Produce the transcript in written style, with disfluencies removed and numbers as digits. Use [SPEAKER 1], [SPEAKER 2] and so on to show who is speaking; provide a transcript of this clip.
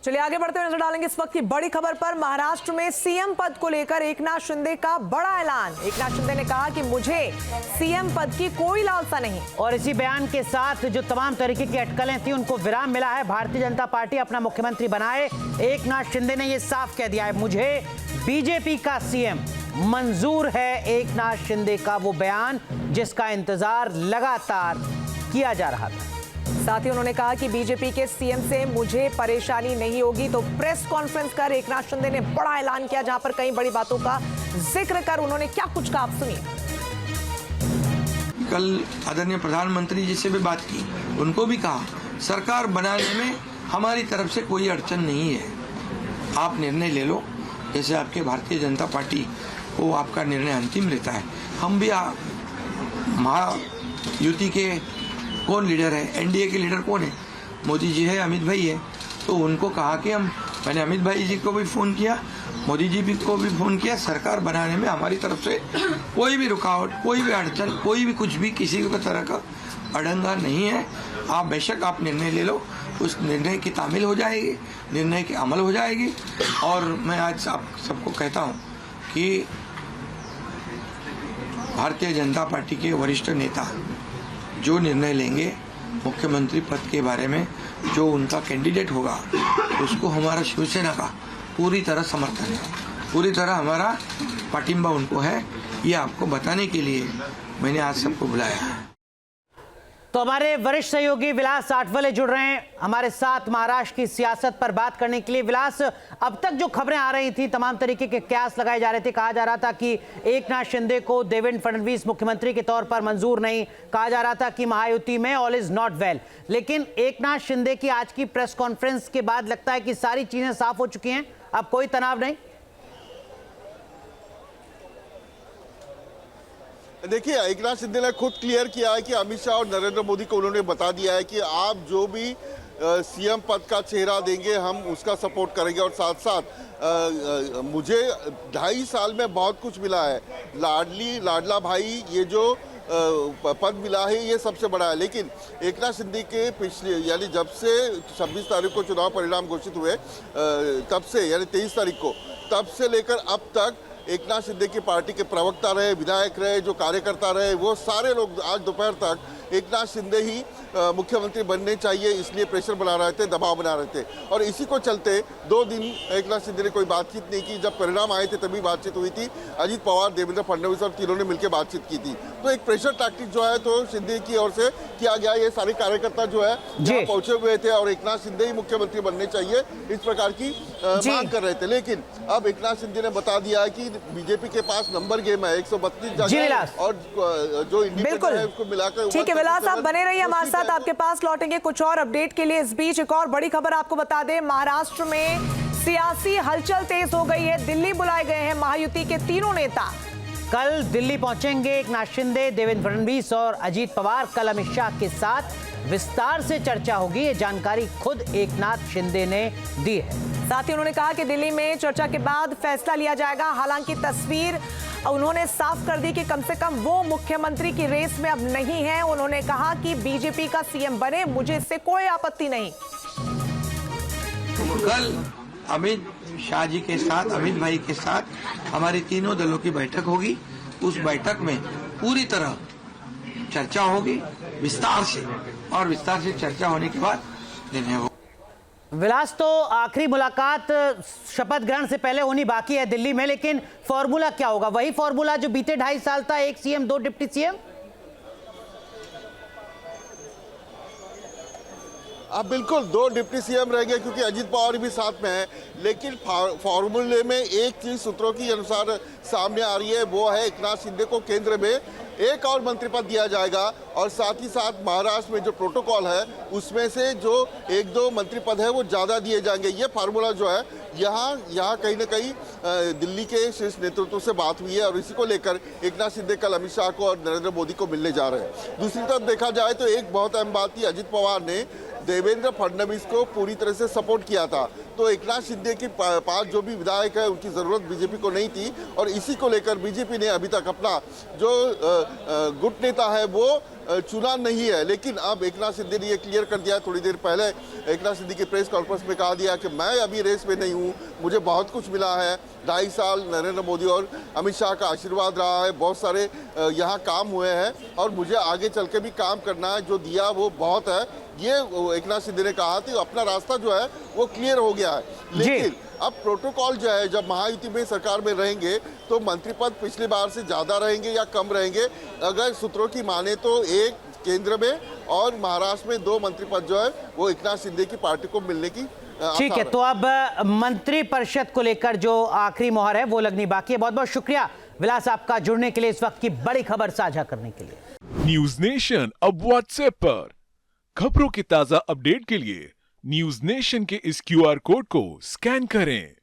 [SPEAKER 1] चलिए आगे बढ़ते हुए नजर डालेंगे इस वक्त की बड़ी खबर पर। महाराष्ट्र में सीएम पद को लेकर एकनाथ शिंदे का बड़ा ऐलान। एकनाथ शिंदे ने कहा कि मुझे सीएम पद की कोई लालसा नहीं।
[SPEAKER 2] और इसी बयान के साथ जो तमाम तरीके की अटकलें थी उनको विराम मिला है। भारतीय जनता पार्टी अपना मुख्यमंत्री बनाए। एकनाथ शिंदे ने यह साफ कह दिया है, मुझे बीजेपी का सीएम मंजूर है। एकनाथ शिंदे का वो बयान जिसका इंतजार लगातार किया जा रहा था।
[SPEAKER 1] साथ ही उन्होंने कहा कि बीजेपी के सीएम से मुझे परेशानी नहीं होगी। तो प्रेस कॉन्फ्रेंस कर एकनाथ शिंदे ने बड़ा ऐलान किया, जहां पर कई बड़ी बातों का जिक्र कर उन्होंने क्या कुछ कहा, आप सुनिए।
[SPEAKER 3] कल आदरणीय प्रधानमंत्री जी से भी बात की, उनको भी कहा सरकार बनाने में हमारी तरफ से कोई अड़चन नहीं है, आप निर्णय ले लो। जैसे आपके भारतीय जनता पार्टी को आपका निर्णय अंतिम रहता है। हम भी महायुति के कौन लीडर है, एनडीए के लीडर कौन है, मोदी जी है, अमित भाई है। तो उनको कहा कि मैंने अमित भाई जी को भी फ़ोन किया, मोदी जी को भी फ़ोन किया, सरकार बनाने में हमारी तरफ से कोई भी रुकावट, कोई भी अड़चन, कोई भी कुछ भी किसी भी तरह का अड़ंगा नहीं है। आप बेशक आप निर्णय ले लो, उस निर्णय की तामील हो जाएगी, निर्णय की अमल हो जाएगी। और मैं आज आप सबको कहता हूँ कि भारतीय जनता पार्टी के वरिष्ठ नेता जो निर्णय लेंगे मुख्यमंत्री पद के बारे में, जो उनका कैंडिडेट होगा, उसको हमारा शिवसेना का पूरी तरह समर्थन है, पूरी तरह हमारा पाटिंबा उनको है। ये आपको बताने के लिए मैंने आज सबको बुलाया है।
[SPEAKER 2] तो हमारे वरिष्ठ सहयोगी विलास आठवले जुड़ रहे हैं हमारे साथ महाराष्ट्र की सियासत पर बात करने के लिए। विलास, अब तक जो खबरें आ रही थी, तमाम तरीके के कयास लगाए जा रहे थे। कहा जा रहा था कि एकनाथ शिंदे को देवेंद्र फडणवीस मुख्यमंत्री के तौर पर मंजूर नहीं, कहा जा रहा था कि महायुति में ऑल इज नॉट वेल। लेकिन एकनाथ शिंदे की आज की प्रेस कॉन्फ्रेंस के बाद लगता है कि सारी चीजें साफ हो चुकी हैं, अब कोई तनाव नहीं।
[SPEAKER 4] देखिए, एकनाथ शिंदे ने खुद क्लियर किया है कि अमित शाह और नरेंद्र मोदी को उन्होंने बता दिया है कि आप जो भी सीएम पद का चेहरा देंगे हम उसका सपोर्ट करेंगे। और साथ साथ मुझे 2.5 साल में बहुत कुछ मिला है, लाडला भाई ये जो पद मिला है ये सबसे बड़ा है। लेकिन एकनाथ शिंदे के पिछले यानी जब से 26 तारीख को चुनाव परिणाम घोषित हुए तब से यानी 23 तारीख को, तब से लेकर अब तक एकनाथ शिंदे की पार्टी के प्रवक्ता रहे, विधायक रहे, जो कार्यकर्ता रहे, वो सारे लोग आज दोपहर तक एकनाथ शिंदे ही मुख्यमंत्री बनने चाहिए इसलिए प्रेशर बना रहे थे, दबाव बना रहे थे। और इसी को चलते 2 दिन एकनाथ शिंदे ने कोई बातचीत नहीं की। जब परिणाम आए थे तभी बातचीत हुई थी। अजीत पवार, देवेंद्र फडणवीस और तीनों ने मिलकर बातचीत की थी। तो एक प्रेशर टैक्टिक जो है तो शिंदे की ओर से किया गया। ये सारे कार्यकर्ता जो है पहुंचे हुए थे और एकनाथ शिंदे ही मुख्यमंत्री बनने चाहिए इस प्रकार की मांग कर रहे थे। लेकिन अब एकनाथ शिंदे ने बता दिया है कि बीजेपी के पास नंबर गेम है, 132 जगह और जो इंडिपेंडेंट है उसको मिलाकर।
[SPEAKER 1] ठीक है विलास, आप बने रहिए हमारे साथ, आपके पास लौटेंगे कुछ और अपडेट के लिए। इस बीच एक और बड़ी खबर आपको बता दें, महाराष्ट्र में सियासी हलचल तेज हो गई है। दिल्ली बुलाए गए हैं महायुति के तीनों नेता।
[SPEAKER 2] कल दिल्ली पहुंचेंगे एकनाथ शिंदे, देवेंद्र फडणवीस और अजीत पवार। कल अमित शाह के साथ विस्तार से चर्चा होगी, ये जानकारी खुद एकनाथ शिंदे ने दी है।
[SPEAKER 1] साथ ही उन्होंने कहा कि दिल्ली में चर्चा के बाद फैसला लिया जाएगा। हालांकि तस्वीर उन्होंने साफ कर दी कि कम से कम वो मुख्यमंत्री की रेस में अब नहीं है। उन्होंने कहा कि बीजेपी का सीएम बने, मुझे इससे कोई आपत्ति नहीं।
[SPEAKER 3] कल अमित शाह जी के साथ, अमित भाई के साथ हमारी तीनों दलों की बैठक होगी। उस बैठक में पूरी तरह चर्चा होगी विस्तार से, और विस्तार से चर्चा होने के बाद निर्णय होगा।
[SPEAKER 2] विलास, तो आखिरी मुलाकात शपथ ग्रहण से पहले होनी बाकी है दिल्ली में, लेकिन फॉर्मूला क्या होगा? वही फॉर्मूला जो बीते 2.5 साल था, 1 सीएम 2 डिप्टी सीएम?
[SPEAKER 4] अब बिल्कुल 2 डिप्टी सीएम रहेंगे क्योंकि अजीत पवार भी साथ में है। लेकिन फॉर्मूले में एक चीज सूत्रों के अनुसार सामने आ रही है, वो है एकनाथ शिंदे को केंद्र में एक और मंत्री पद दिया जाएगा। और साथ ही साथ महाराष्ट्र में जो प्रोटोकॉल है उसमें से जो 1-2 मंत्री पद है वो ज़्यादा दिए जाएंगे। ये फार्मूला जो है यहाँ कहीं ना कहीं दिल्ली के शीर्ष नेतृत्व से बात हुई है और इसी को लेकर एकनाथ शिंदे कल अमित शाह को और नरेंद्र मोदी को मिलने जा रहे हैं। दूसरी तरफ देखा जाए तो एक बहुत अहम बात थी, अजित पवार ने देवेंद्र फडणवीस को पूरी तरह से सपोर्ट किया था। तो एकनाथ शिंदे के पास जो भी विधायक है उनकी ज़रूरत बीजेपी को नहीं थी और इसी को लेकर बीजेपी ने अभी तक अपना जो गुट नेता है वो चुना नहीं है। लेकिन अब एकनाथ शिंदे ने ये क्लियर कर दिया, थोड़ी देर पहले एकनाथ शिंदे की प्रेस कॉन्फ्रेंस में कहा दिया कि मैं अभी रेस में नहीं हूँ, मुझे बहुत कुछ मिला है। 2.5 साल नरेंद्र मोदी और अमित शाह का आशीर्वाद रहा है, बहुत सारे यहाँ काम हुए हैं और मुझे आगे चल के भी काम करना है, जो दिया वो बहुत है। ये एकनाथ शिंदे ने कहा था, अपना रास्ता जो है वो क्लियर हो गया है। लेकिन अब प्रोटोकॉल जो है, जब महायुति में सरकार में रहेंगे तो मंत्री पद पिछली बार से ज्यादा रहेंगे या कम रहेंगे। अगर सूत्रों की माने तो एक केंद्र में और महाराष्ट्र में 2 मंत्री पद जो है वो एकनाथ शिंदे की पार्टी को मिलने की
[SPEAKER 2] ठीक है। तो अब मंत्री परिषद को लेकर जो आखिरी मोहर है वो लगनी बाकी है। बहुत बहुत शुक्रिया विलास आपका जुड़ने के लिए, इस वक्त की बड़ी खबर साझा करने के लिए।
[SPEAKER 5] न्यूज नेशन अब व्हाट्सएप पर खबरों की ताजा अपडेट के लिए न्यूज नेशन के इस QR कोड को स्कैन करें।